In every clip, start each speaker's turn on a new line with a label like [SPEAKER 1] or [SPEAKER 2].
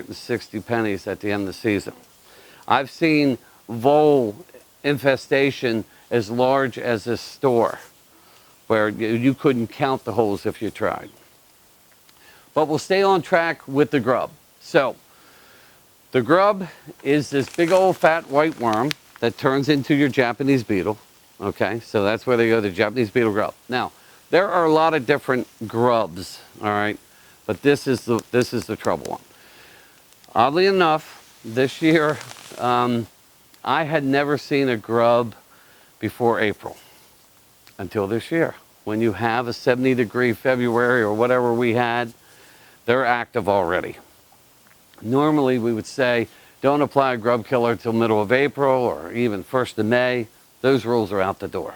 [SPEAKER 1] 60 pennies at the end of the season. I've seen vole infestation as large as this store, where you couldn't count the holes if you tried. But we'll stay on track with the grub. So, the grub is this big old fat white worm that turns into your Japanese beetle. Okay, so that's where they go, the Japanese beetle grub. Now, there are a lot of different grubs, all right, but this is the trouble one. Oddly enough, this year, I had never seen a grub before April until this year. When you have a 70-degree February or whatever we had, they're active already. Normally, we would say, don't apply a grub killer till middle of April or even 1st of May. Those rules are out the door.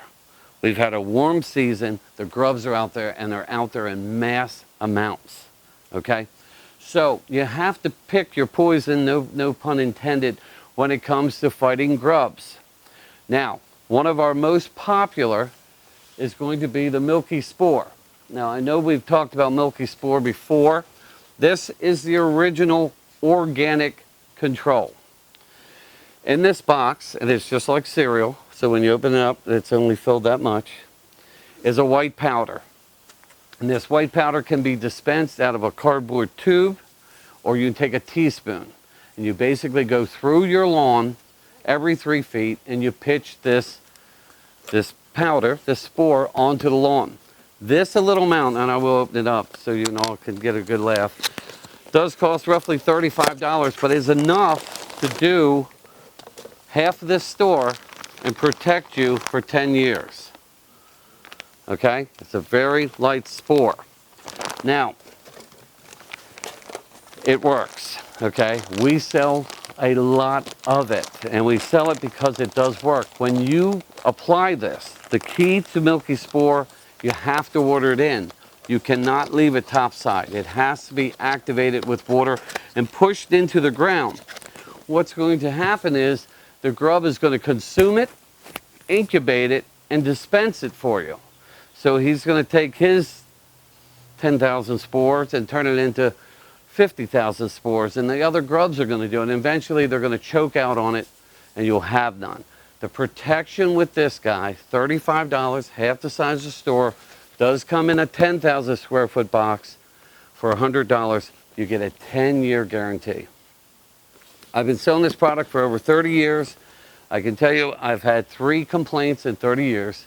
[SPEAKER 1] We've had a warm season. The grubs are out there, and they're out there in mass amounts, okay? So you have to pick your poison, no pun intended, when it comes to fighting grubs. Now, one of our most popular is going to be the milky spore. Now, I know we've talked about milky spore before. This is the original organic control. In this box, and it's just like cereal, so when you open it up, it's only filled that much, is a white powder. And this white powder can be dispensed out of a cardboard tube, or you can take a teaspoon. And you basically go through your lawn every 3 feet, and you pitch this powder, this spore, onto the lawn. This a little amount, and I will open it up so you all can get a good laugh, does cost roughly $35, but is enough to do half of this store and protect you for 10 years. Okay? It's a very light spore. Now, it works. Okay? We sell a lot of it, and we sell it because it does work. When you apply this, the key to milky spore, you have to water it in. You cannot leave it topside. It has to be activated with water and pushed into the ground. What's going to happen is the grub is going to consume it, incubate it, and dispense it for you. So he's going to take his 10,000 spores and turn it into 50,000 spores, and the other grubs are going to do it. And eventually they're going to choke out on it, and you'll have none. The protection with this guy, $35, half the size of the store, does come in a 10,000 square foot box. For $100, you get a 10-year guarantee. I've been selling this product for over 30 years. I can tell you I've had 3 complaints in 30 years,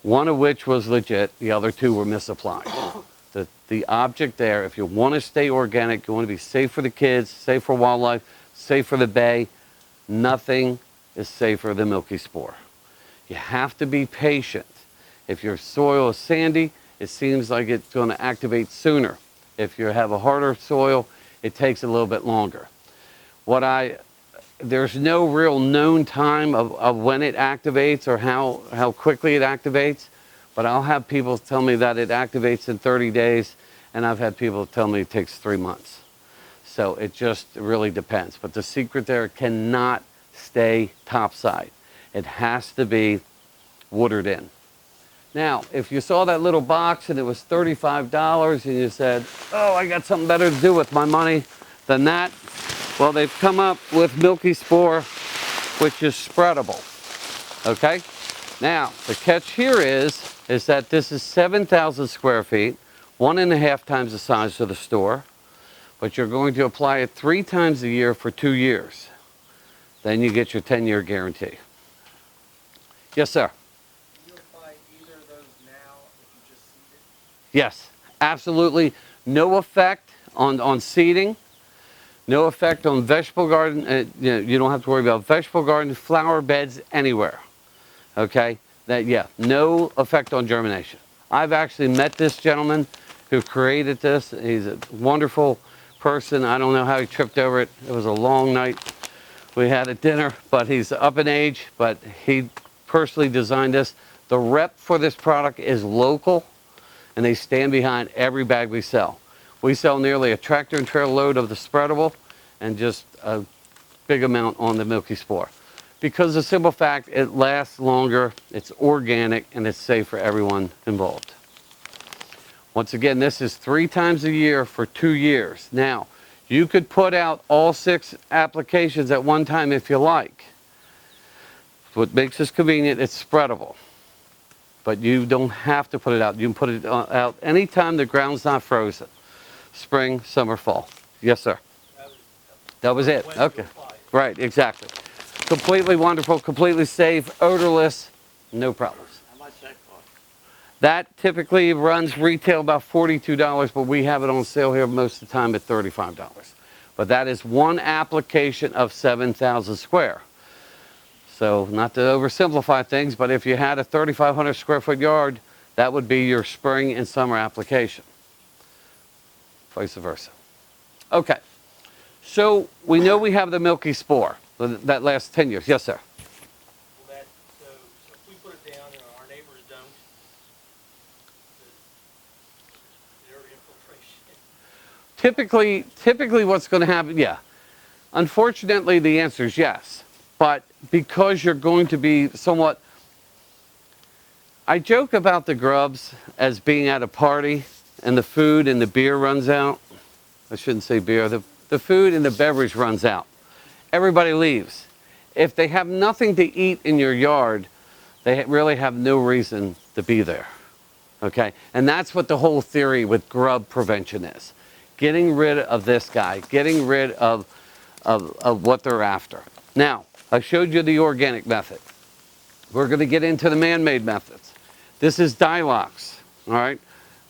[SPEAKER 1] one of which was legit. The other 2 were misapplied. The object there, if you want to stay organic, you want to be safe for the kids, safe for wildlife, safe for the bay, nothing is safer than milky spore. You have to be patient. If your soil is sandy, it seems like it's going to activate sooner. If you have a harder soil, it takes a little bit longer. There's no real known time of when it activates or how quickly it activates, but I'll have people tell me that it activates in 30 days, and I've had people tell me it takes 3 months. So it just really depends. But the secret there, cannot stay topside. It has to be watered in. Now, if you saw that little box and it was $35 and you said, oh, I got something better to do with my money than that, well, they've come up with milky spore, which is spreadable. Okay? Now, the catch here is that this is 7,000 square feet, 1.5 times the size of the store, but you're going to apply it 3 times a year for 2 years. Then you get your 10-year guarantee. Yes, sir?
[SPEAKER 2] Can you apply either of those now if you just seed it?
[SPEAKER 1] Yes, absolutely. No effect on seeding. No effect on vegetable garden. You don't have to worry about vegetable garden, flower beds, anywhere. Okay? No effect on germination. I've actually met this gentleman who created this. He's a wonderful person. I don't know how he tripped over it. It was a long night. We had at dinner, but he's up in age, but he personally designed this. The rep for this product is local, and they stand behind every bag we sell. We sell nearly a tractor and trailer load of the spreadable and just a big amount on the milky spore. Because the simple fact, it lasts longer, it's organic, and it's safe for everyone involved. Once again, this is 3 times a year for 2 years. Now, You could put out all 6 applications at one time if you like. What makes this convenient, it's spreadable. But you don't have to put it out. You can put it out anytime the ground's not frozen. Spring, summer, fall. Yes, sir. That was it. Okay. Right, exactly. Completely wonderful, completely safe, odorless, no problems.
[SPEAKER 3] How much that cost?
[SPEAKER 1] That typically runs retail about $42, but we have it on sale here most of the time at $35. But that is one application of 7,000 square. So not to oversimplify things, but if you had a 3,500 square foot yard, that would be your spring and summer application. Vice versa. Okay, so we know we have the milky spore that lasts 10 years. Yes, sir.
[SPEAKER 2] Well, so if we put it down and our neighbors don't, their infiltration.
[SPEAKER 1] Typically what's going to happen, yeah. Unfortunately, the answer is yes. But because you're going to be somewhat, I joke about the grubs as being at a party and the food and the beer runs out. I shouldn't say beer, the food and the beverage runs out. Everybody leaves. If they have nothing to eat in your yard, they really have no reason to be there. Okay? And that's what the whole theory with grub prevention is. Getting rid of this guy, getting rid of what they're after. Now, I showed you the organic method. We're going to get into the man-made methods. This is Dilox, all right?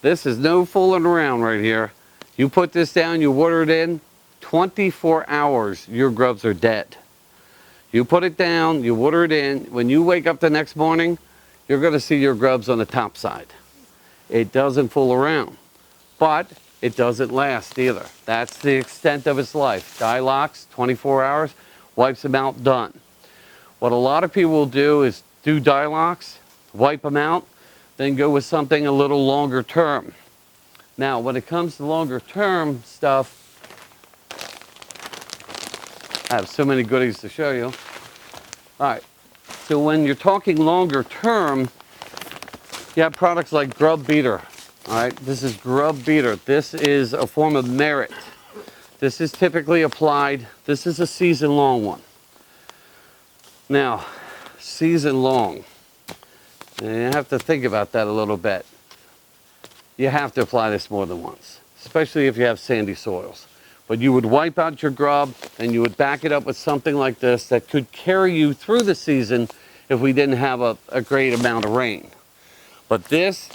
[SPEAKER 1] This is no fooling around right here. You put this down, you water it in, 24 hours, your grubs are dead. You put it down, you water it in. When you wake up the next morning, you're going to see your grubs on the top side. It doesn't fool around, but it doesn't last either. That's the extent of its life. Dilox, 24 hours. Wipes them out, done. What a lot of people will do is do Dilox, wipe them out, then go with something a little longer term. Now, when it comes to longer term stuff, I have so many goodies to show you. All right, so when you're talking longer term, you have products like Grub Beater. All right, this is Grub Beater. This is a form of merit. This is typically applied, this is a season-long one. Now, season-long, and you have to think about that a little bit. You have to apply this more than once, especially if you have sandy soils. But you would wipe out your grub and you would back it up with something like this that could carry you through the season if we didn't have a great amount of rain. But this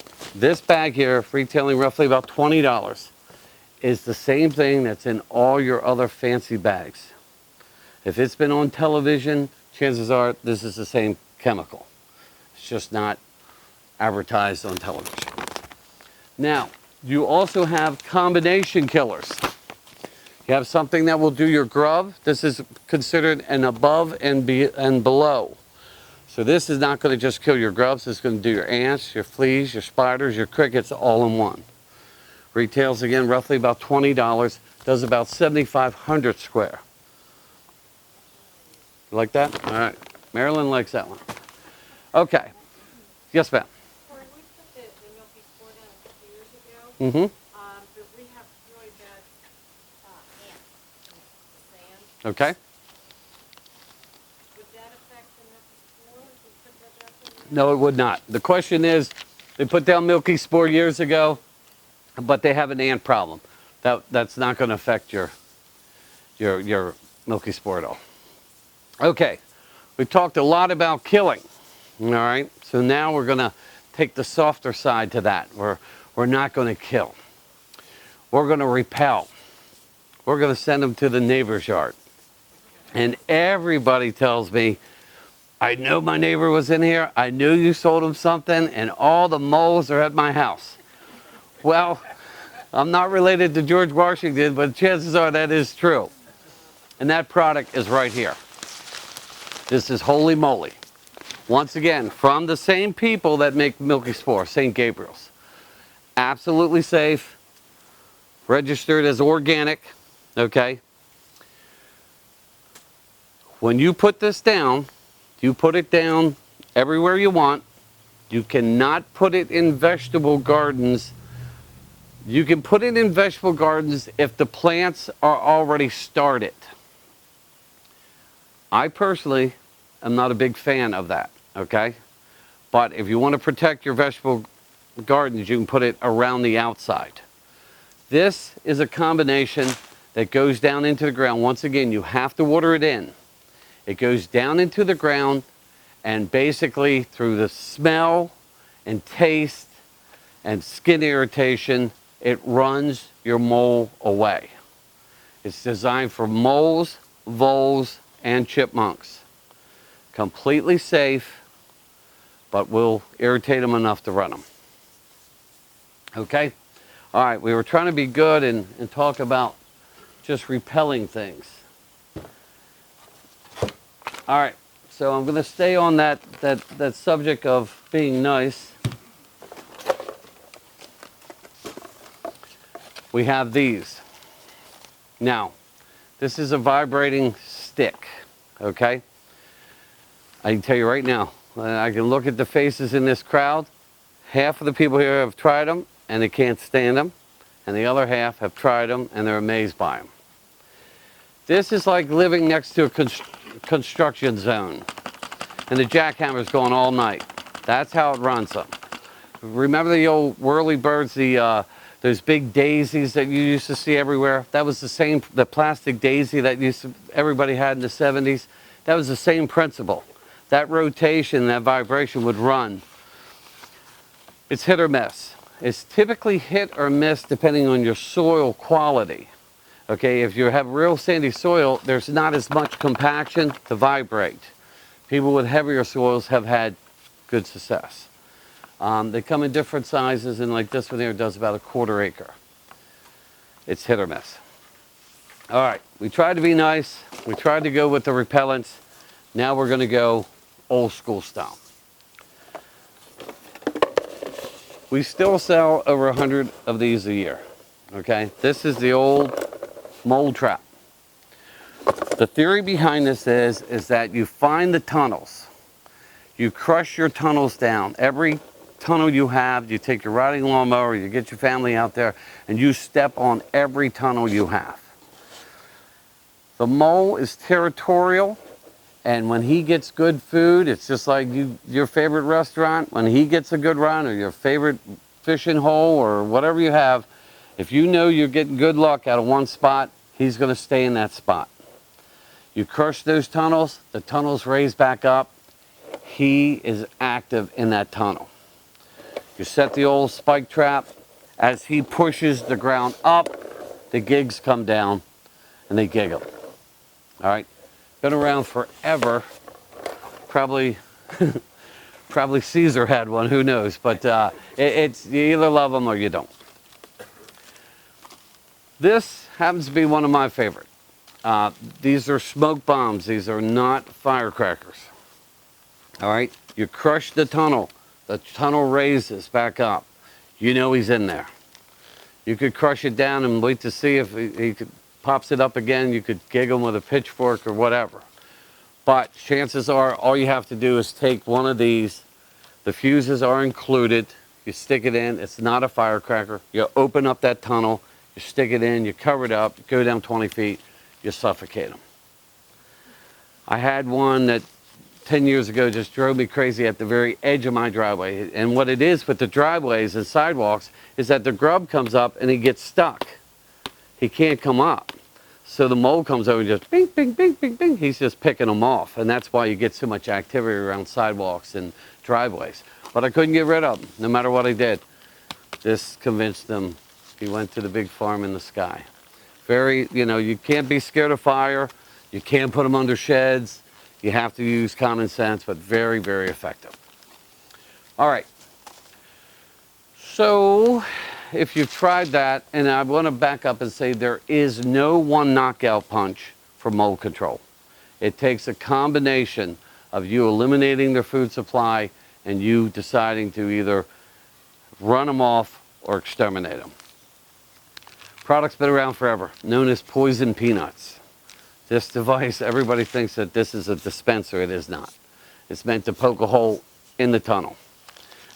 [SPEAKER 1] bag here, retailing roughly about $20, is the same thing that's in all your other fancy bags. If it's been on television, chances are this is the same chemical. It's just not advertised on television. Now, you also have combination killers. You have something that will do your grub. This is considered an above and below. So this is not going to just kill your grubs. It's going to do your ants, your fleas, your spiders, your crickets all in one. Retails, again, roughly about $20. Does about 7,500 square. You like that? All right. Marilyn likes that one. Okay. Yes, ma'am.
[SPEAKER 4] When we put the milky spore down a couple years ago,
[SPEAKER 1] Mm-hmm.
[SPEAKER 4] but we have really bad ants in the sand.
[SPEAKER 1] Okay.
[SPEAKER 4] Would that affect the milky spore if we put that back in?
[SPEAKER 1] No, it would not. The question is, they put down milky spore years ago, but they have an ant problem. That's not going to affect your milky spore at all. Okay, we talked a lot about killing. All right, so now we're going to take the softer side to that. We're not going to kill. We're going to repel. We're going to send them to the neighbor's yard. And everybody tells me, I know my neighbor was in here. I knew you sold him something, and all the moles are at my house. Well, I'm not related to George Washington, but chances are that is true. And that product is right here. This is Holy Moly. Once again, from the same people that make milky spore, St. Gabriel's. Absolutely safe, registered as organic, okay? When you put this down, you put it down everywhere you want. You cannot put it in vegetable gardens You can put it in vegetable gardens if the plants are already started. I personally am not a big fan of that, okay? But if you want to protect your vegetable gardens, you can put it around the outside. This is a combination that goes down into the ground. Once again, you have to water it in. It goes down into the ground, and basically through the smell and taste and skin irritation, it runs your mole away. It's designed for moles, voles, and chipmunks. Completely safe, but will irritate them enough to run them. Okay? All right, we were trying to be good and talk about just repelling things. All right, so I'm going to stay on that subject of being nice. We have these. Now, this is a vibrating stick, okay? I can tell you right now, I can look at the faces in this crowd. Half of the people here have tried them and they can't stand them, and the other half have tried them and they're amazed by them. This is like living next to a construction zone and the jackhammer's going all night. That's how it runs them. Remember the old whirlybirds, those big daisies that you used to see everywhere? That was the plastic daisy that everybody had in the 70s. That was the same principle. That rotation, that vibration would run. It's hit or miss. It's typically hit or miss depending on your soil quality. Okay, if you have real sandy soil, there's not as much compaction to vibrate. People with heavier soils have had good success. They come in different sizes, and like this one here does about 1/4 acre. It's hit or miss. All right, we tried to be nice. We tried to go with the repellents. Now we're going to go old school style. We still sell over 100 of these a year. Okay, this is the old mole trap. The theory behind this is that you find the tunnels. You crush your tunnels down. Every tunnel you have, you take your riding lawnmower, you get your family out there, and you step on every tunnel you have. The mole is territorial, and when he gets good food, it's just like your favorite restaurant. When he gets a good run, or your favorite fishing hole, or whatever you have, if you know you're getting good luck out of one spot, he's going to stay in that spot. You crush those tunnels, the tunnels raise back up. He is active in that tunnel. You set the old spike trap. As he pushes the ground up, the gigs come down and they giggle. All right, been around forever. Probably Caesar had one, who knows, but it's, you either love them or you don't. This happens to be one of my favorite. These are smoke bombs. These are not firecrackers. All right, you crush the tunnel raises back up. You know he's in there. You could crush it down and wait to see if he pops it up again. You could gig him with a pitchfork or whatever. But chances are, all you have to do is take one of these. The fuses are included. You stick it in. It's not a firecracker. You open up that tunnel. You stick it in. You cover it up. You go down 20 feet. You suffocate them. I had one that 10 years ago just drove me crazy at the very edge of my driveway. And what it is with the driveways and sidewalks is that the grub comes up and he gets stuck. He can't come up. So the mole comes over and just bing, bing, bing, bing, bing. He's just picking them off. And that's why you get so much activity around sidewalks and driveways. But I couldn't get rid of him, no matter what I did. This convinced him. He went to the big farm in the sky. Very, you can't be scared of fire. You can't put them under sheds. You have to use common sense, but very, very effective. All right. So if you've tried that, and I want to back up and say there is no one knockout punch for mold control. It takes a combination of you eliminating their food supply and you deciding to either run them off or exterminate them. Product's been around forever, known as poison peanuts. This device, everybody thinks that this is a dispenser. It is not. It's meant to poke a hole in the tunnel.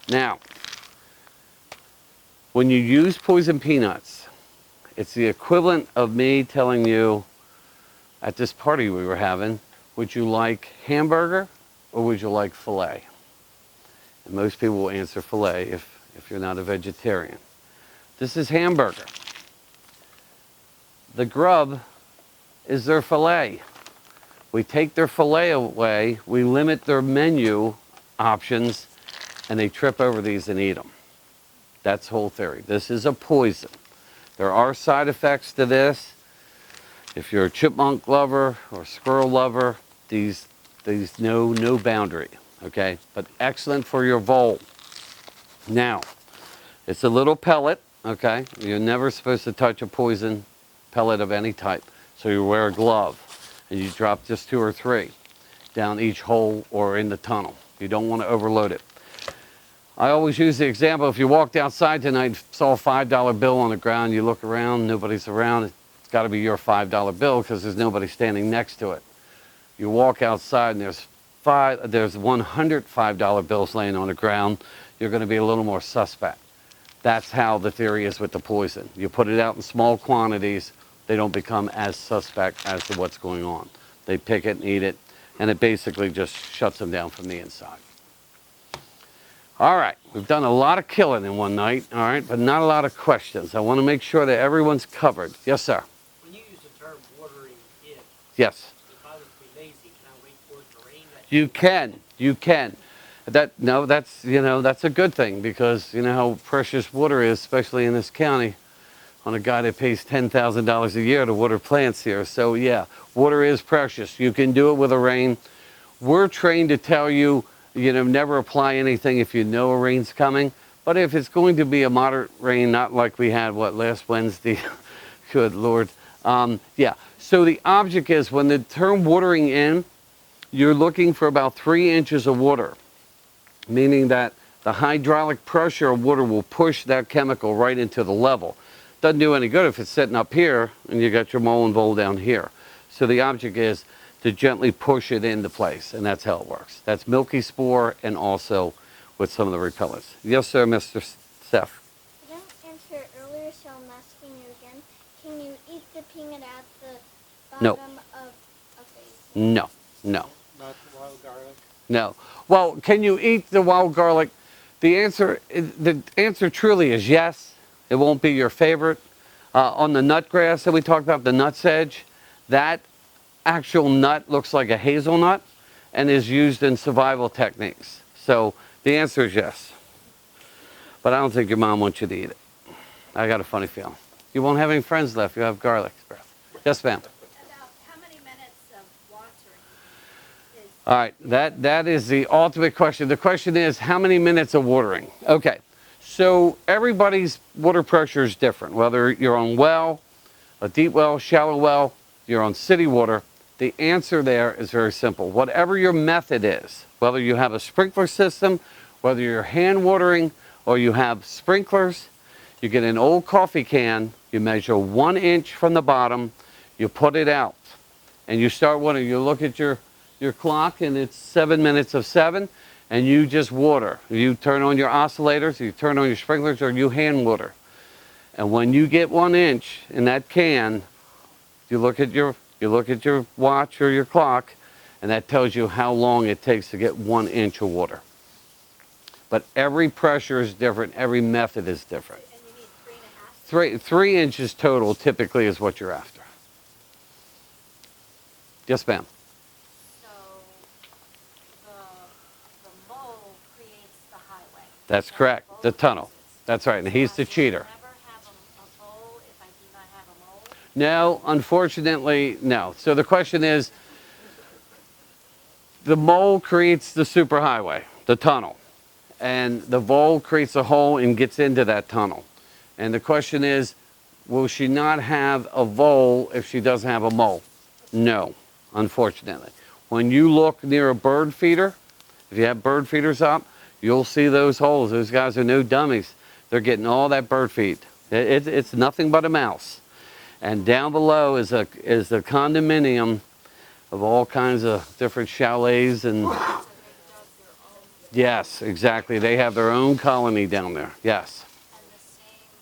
[SPEAKER 1] Now, When you use poison peanuts, it's the equivalent of me telling you at this party we were having, would you like hamburger or would you like filet? And most people will answer filet if you're not a vegetarian. This is hamburger. The Grub is their filet. We take their filet away, we limit their menu options, and they trip over these and eat them. That's the whole theory. This is a poison. There are side effects to this. If you're a chipmunk lover or squirrel lover, these know no boundary, okay? But excellent for your vole. Now, it's a little pellet, okay? You're never supposed to touch a poison pellet of any type. So you wear a glove and you drop just 2 or 3 down each hole or in the tunnel. You don't want to overload it. I always use the example, if you walked outside tonight and saw a $5 bill on the ground, you look around, nobody's around, it's got to be your $5 bill because there's nobody standing next to it. You walk outside and there's 100 $5 bills laying on the ground, you're going to be a little more suspect. That's how the theory is with the poison. You put it out in small quantities, they don't become as suspect as to what's going on. They pick it and eat it, and it basically just shuts them down from the inside. All right, we've done a lot of killing in one night, all right, but not a lot of questions. I want to make sure that everyone's covered. Yes, sir.
[SPEAKER 2] When you use the term watering in,
[SPEAKER 1] Yes.
[SPEAKER 2] if I was to be lazy, can I wait for it to rain?
[SPEAKER 1] You can. You can. That's a good thing because you know how precious water is, especially in this county, on a guy that pays $10,000 a year to water plants here. So yeah, water is precious. You can do it with a rain. We're trained to tell you, never apply anything if you know a rain's coming. But if it's going to be a moderate rain, not like we had, last Wednesday, good Lord. Yeah, so the object is when the term watering in, you're looking for about 3 inches of water, meaning that the hydraulic pressure of water will push that chemical right into the level. Doesn't do any good if it's sitting up here and you got your mole and bowl down here. So the object is to gently push it into place, and that's how it works. That's milky spore and also with some of the repellents. Yes, sir, Mr. Seth.
[SPEAKER 3] I didn't answer earlier, so I'm asking you again. Can you eat the peanut at the
[SPEAKER 1] No.
[SPEAKER 3] bottom of... Okay.
[SPEAKER 1] No.
[SPEAKER 2] Not wild garlic?
[SPEAKER 1] No. Well, can you eat the wild garlic? The answer truly is yes. It won't be your favorite. On the nut grass that we talked about, the nutsedge, that actual nut looks like a hazelnut and is used in survival techniques. So the answer is yes. But I don't think your mom wants you to eat it. I got a funny feeling. You won't have any friends left. You have garlic breath. Yes, ma'am.
[SPEAKER 4] About how many minutes of watering is?
[SPEAKER 1] All right, that is the ultimate question. The question is, how many minutes of watering? Okay, so everybody's water pressure is different. Whether you're on well, a deep well, shallow well, you're on city water, the answer there is very simple. Whatever your method is, whether you have a sprinkler system, whether you're hand watering, or you have sprinklers, you get an old coffee can, you measure 1 inch from the bottom, you put it out, and you start watering. You look at your clock and it's 7 minutes of 7, and you just water. You turn on your oscillators, you turn on your sprinklers, or you hand water. And when you get 1 inch in that can, you look at your watch or your clock, and that tells you how long it takes to get 1 inch of water. But every pressure is different, every method is different.
[SPEAKER 4] And you need 3.5?
[SPEAKER 1] 3 inches total typically is what you're after. Yes, ma'am.
[SPEAKER 4] So the mole creates the highway.
[SPEAKER 1] That's
[SPEAKER 4] And
[SPEAKER 1] correct.
[SPEAKER 4] vole
[SPEAKER 1] The tunnel.
[SPEAKER 4] uses.
[SPEAKER 1] That's right. And he's the
[SPEAKER 4] I will
[SPEAKER 1] cheater.
[SPEAKER 4] never have a vole if I do not have a mole.
[SPEAKER 1] No, unfortunately, no. So the question is, the mole creates the superhighway, the tunnel, and the vole creates a hole and gets into that tunnel. And the question is, will she not have a vole if she doesn't have a mole? No, unfortunately. When you look near a bird feeder, if you have bird feeders up, you'll see those holes. Those guys are no dummies. They're getting all that bird feed. It's nothing but a mouse. And down below is a condominium of all kinds of different chalets and yes, exactly. They have their own colony down there. Yes.
[SPEAKER 4] And the same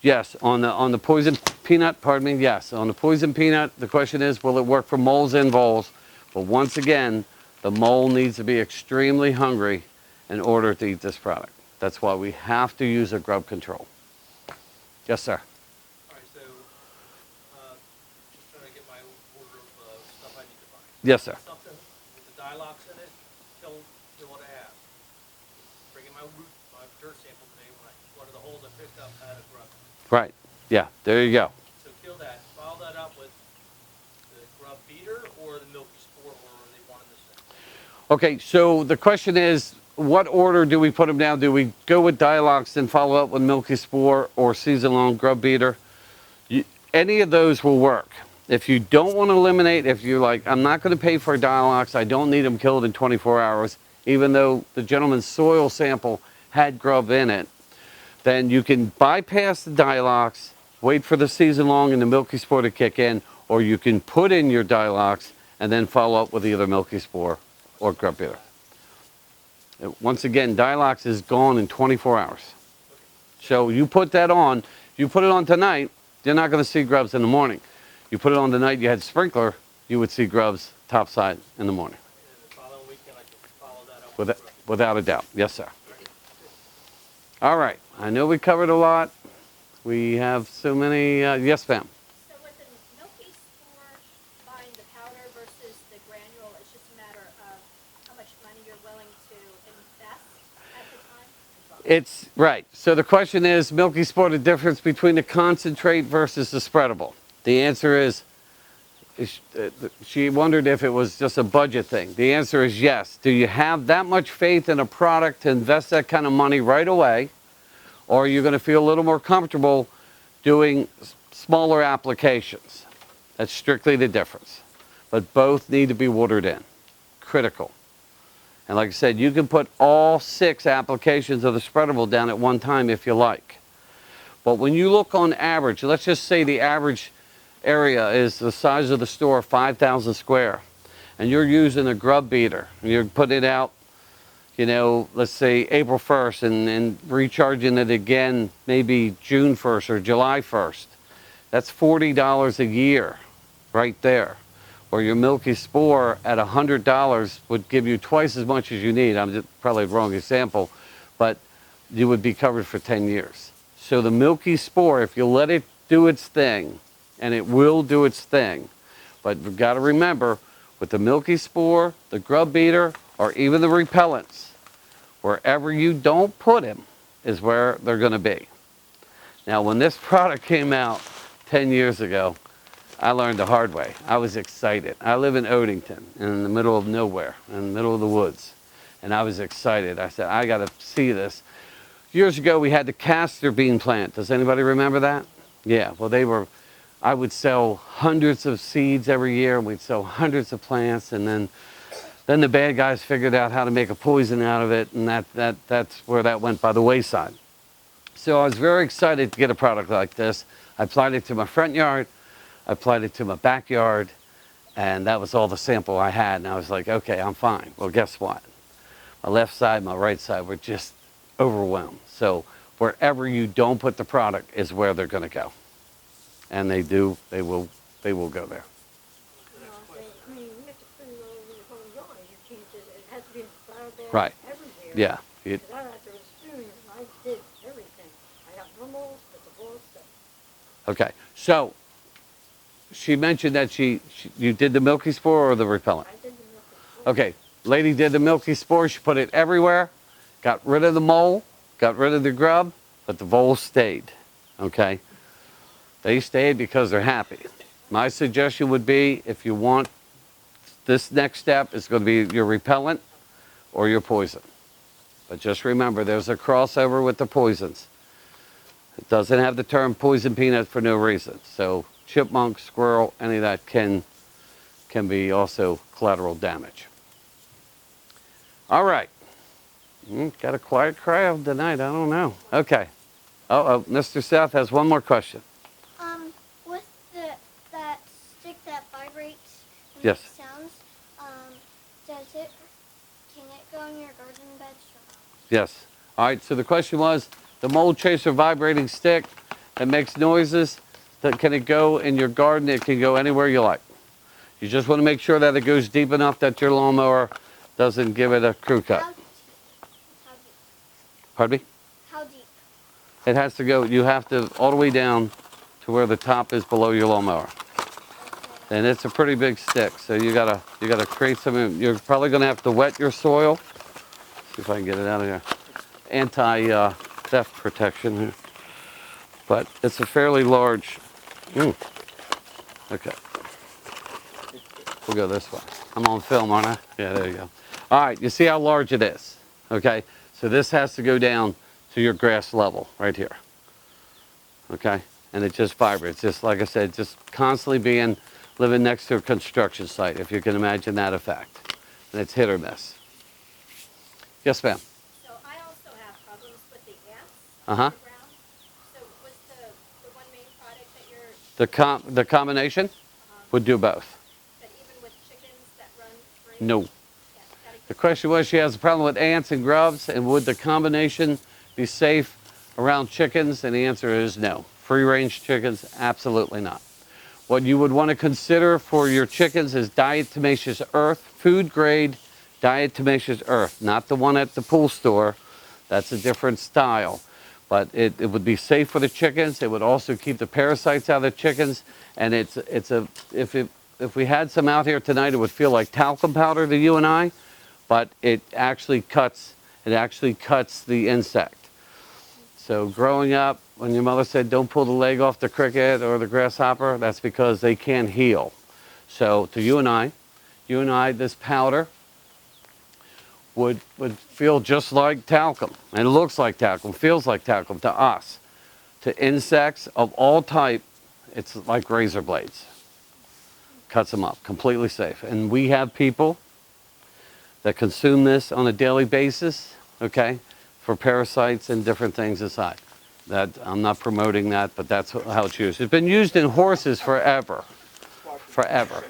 [SPEAKER 1] Yes, on the poison peanut, pardon me, yes. On the poison peanut, the question is, will it work for moles and voles? But once again, the mole needs to be extremely hungry in order to eat this product. That's why we have to use a grub control. Yes, sir.
[SPEAKER 2] All right, so, just trying to get my order of stuff I need to buy.
[SPEAKER 1] Yes, sir.
[SPEAKER 2] Something with the dialox in it, kill what I have. Bring in my dirt sample today when one of the holes I picked up had a grub.
[SPEAKER 1] Right. Yeah, there you go.
[SPEAKER 2] So kill that. Follow that up with the grub beater or the milky spore, or are they one and the same?
[SPEAKER 1] Okay, so the question is, what order do we put them down? Do we go with Dialox and follow up with Milky Spore or season-long grub beater? Any of those will work. If you don't want to eliminate, if you're like, I'm not going to pay for a Dialox, I don't need them killed in 24 hours, even though the gentleman's soil sample had grub in it, then you can bypass the Dialox, wait for the season-long and the Milky Spore to kick in, or you can put in your Dialox and then follow up with either Milky Spore or grub beater. Once again, Dialox is gone in 24 hours. So you put that on, you put it on tonight, you're not going to see grubs in the morning. You put it on the night you had sprinkler, you would see grubs topside in the morning.
[SPEAKER 2] And the following weekend I can follow that up
[SPEAKER 1] Without a doubt. Yes, sir. All right. I know we covered a lot. We have so many. Yes, ma'am.
[SPEAKER 4] So with the milky spore, buying the powder versus the granule, it's just a matter of how much money you're willing to invest at the time?
[SPEAKER 1] It's right. So the question is, Milky Spore, the difference between the concentrate versus the spreadable. The answer is, she wondered if it was just a budget thing. The answer is yes. Do you have that much faith in a product to invest that kind of money right away? Or are you going to feel a little more comfortable doing smaller applications? That's strictly the difference. But both need to be watered in. Critical. And like I said, you can put all 6 applications of the spreadable down at one time if you like. But when you look on average, let's just say the average area is the size of the store, 5,000 square, and you're using a grub beater, and you're putting it out, you know, let's say April 1st, and recharging it again maybe June 1st or July 1st. That's $40 a year right there. Or your Milky Spore at $100 would give you twice as much as you need. I'm just probably the wrong example, but you would be covered for 10 years. So the Milky Spore, if you let it do its thing, and it will do its thing, but we've got to remember, with the Milky Spore, the grub beater, or even the repellents, wherever you don't put them is where they're going to be. Now, when this product came out 10 years ago, I learned the hard way. I was excited. I live in Odenton, in the middle of nowhere, in the middle of the woods, and I was excited. I said, I got to see this. Years ago, we had the castor bean plant. Does anybody remember that? Yeah, well, I would sell hundreds of seeds every year, and we'd sell hundreds of plants, and then the bad guys figured out how to make a poison out of it, and that's where that went by the wayside. So I was very excited to get a product like this. I applied it to my front yard, I applied it to my backyard, and that was all the sample I had, and I was like, okay, I'm fine. Well, guess what? My left side, my right side were just overwhelmed. So wherever you don't put the product is where they're going to go. And they will go there.
[SPEAKER 5] I mean, you have to put it all over your whole yard. You can't just, it has to be out there
[SPEAKER 1] Right.
[SPEAKER 5] everywhere.
[SPEAKER 1] Yeah.
[SPEAKER 5] Because I had to experience, I did everything. I got no moles, but the balls stuff.
[SPEAKER 1] Okay. So she mentioned that you did the Milky Spore or the repellent?
[SPEAKER 5] I did the milk.
[SPEAKER 1] Okay. Lady did the Milky Spore. She put it everywhere, got rid of the mole, got rid of the grub, but the voles stayed. Okay. They stayed because they're happy. My suggestion would be, if you want this next step, is going to be your repellent or your poison. But just remember, there's a crossover with the poisons. It doesn't have the term poison peanut for no reason. So chipmunk, squirrel, any of that can be also collateral damage. All right. Got a quiet crowd tonight. I don't know. Okay. Oh, Mr. Seth has one more question.
[SPEAKER 3] With that stick that vibrates and
[SPEAKER 1] Yes.
[SPEAKER 3] makes sounds, can it go in your garden beds or not?
[SPEAKER 1] Yes. All right, so the question was, the mold chaser vibrating stick, It makes noises. Can it go in your garden? It can go anywhere you like. You just want to make sure that it goes deep enough that your lawnmower doesn't give it a crew cut.
[SPEAKER 3] How deep?
[SPEAKER 1] Pardon me?
[SPEAKER 3] How deep?
[SPEAKER 1] It has to go, you have to, all the way down to where the top is below your lawnmower. And it's a pretty big stick, so you gotta create some, you're probably gonna have to wet your soil. See if I can get it out of here. Anti-theft protection here. But it's a fairly large, okay. We'll go this way. I'm on film, aren't I? Yeah, there you go. All right, you see how large it is, okay? So this has to go down to your grass level right here, okay? And it just vibrates, just like I said, just constantly living next to a construction site, if you can imagine that effect. And it's hit or miss. Yes, ma'am.
[SPEAKER 4] So I also have problems with the ants
[SPEAKER 1] Uh-huh.
[SPEAKER 4] on the ground. So was the one main product that you're,
[SPEAKER 1] The combination would do both.
[SPEAKER 4] but even with chickens that run free?
[SPEAKER 1] No.
[SPEAKER 4] Yeah, gotta
[SPEAKER 1] The
[SPEAKER 4] get,
[SPEAKER 1] question was, she has a problem with ants and grubs, and would the combination be safe around chickens? And the answer is no. Free-range chickens, absolutely not. What you would want to consider for your chickens is diatomaceous earth, food grade diatomaceous earth, not the one at the pool store. That's a different style. But it would be safe for the chickens. It would also keep the parasites out of the chickens. And if we had some out here tonight, it would feel like talcum powder to you and I, but it actually cuts the insect. So growing up, when your mother said, don't pull the leg off the cricket or the grasshopper, that's because they can't heal. So to you and I, this powder would feel just like talcum. And it looks like talcum, feels like talcum to us. To insects of all type, it's like razor blades. Cuts them up, completely safe. And we have people that consume this on a daily basis, okay, for parasites and different things inside. That, I'm not promoting that, but that's how it's used. It's been used in horses forever. Forever.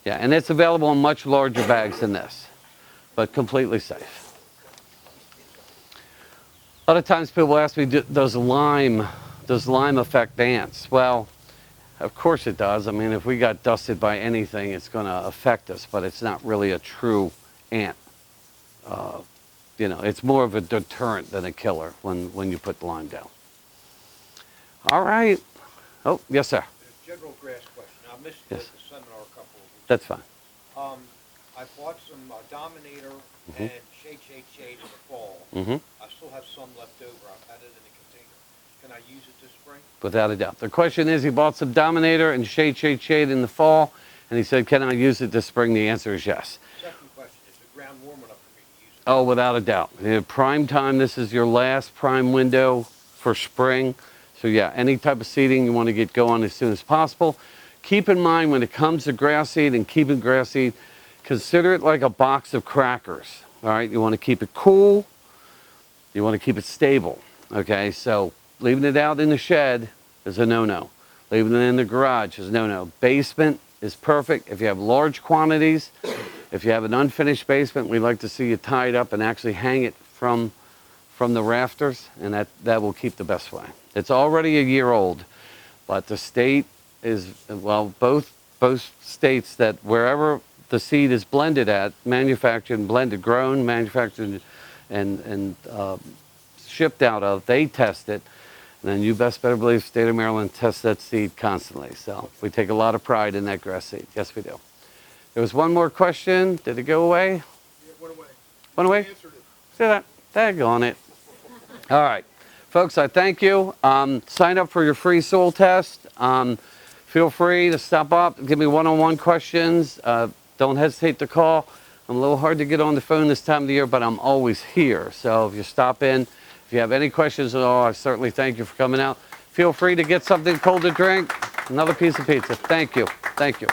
[SPEAKER 1] Yeah, and it's available in much larger bags than this, but completely safe. A lot of times people ask me, does lime affect ants? Well, of course it does. I mean, if we got dusted by anything, it's going to affect us, but it's not really a true ant. You know, it's more of a deterrent than a killer when you put the lime down. All right. Oh, yes, sir.
[SPEAKER 6] A general grass question. I missed
[SPEAKER 1] Yes.
[SPEAKER 6] the seminar a couple of weeks.
[SPEAKER 1] That's fine.
[SPEAKER 6] I bought some Dominator and Shade in the fall.
[SPEAKER 1] Mm-hmm.
[SPEAKER 6] I still have some left over. I've had it in a container. Can I use it this spring?
[SPEAKER 1] Without a doubt. The question is, he bought some Dominator and Shade in the fall, and he said, can I use it this spring? The answer is yes.
[SPEAKER 6] Second question, is the ground warm enough for me to use it?
[SPEAKER 1] Oh, without a doubt. Prime time, this is your last prime window for spring. So yeah, any type of seeding you want to get going as soon as possible. Keep in mind when it comes to grass seed and keeping grass seed, consider it like a box of crackers. All right, you want to keep it cool. You want to keep it stable. Okay, so leaving it out in the shed is a no-no. Leaving it in the garage is a no-no. Basement is perfect if you have large quantities. If you have an unfinished basement, we'd like to see you tie it up and actually hang it from the rafters, and that will keep the best way. It's already a year old, but the state is, well, both states that wherever the seed is blended at, manufactured and blended, grown, manufactured and shipped out of, they test it. And then you best better believe state of Maryland tests that seed constantly. So we take a lot of pride in that grass seed. Yes, we do. There was one more question. Did it go away?
[SPEAKER 6] Yeah, it went away.
[SPEAKER 1] Went away?
[SPEAKER 6] I answered it.
[SPEAKER 1] See that? Daggone it. All right. Folks, I thank you. Sign up for your free soil test. Feel free to stop up, give me one-on-one questions. Don't hesitate to call. I'm a little hard to get on the phone this time of the year, but I'm always here. So if you stop in, if you have any questions at all, I certainly thank you for coming out. Feel free to get something cold to drink, another piece of pizza. Thank you. Thank you.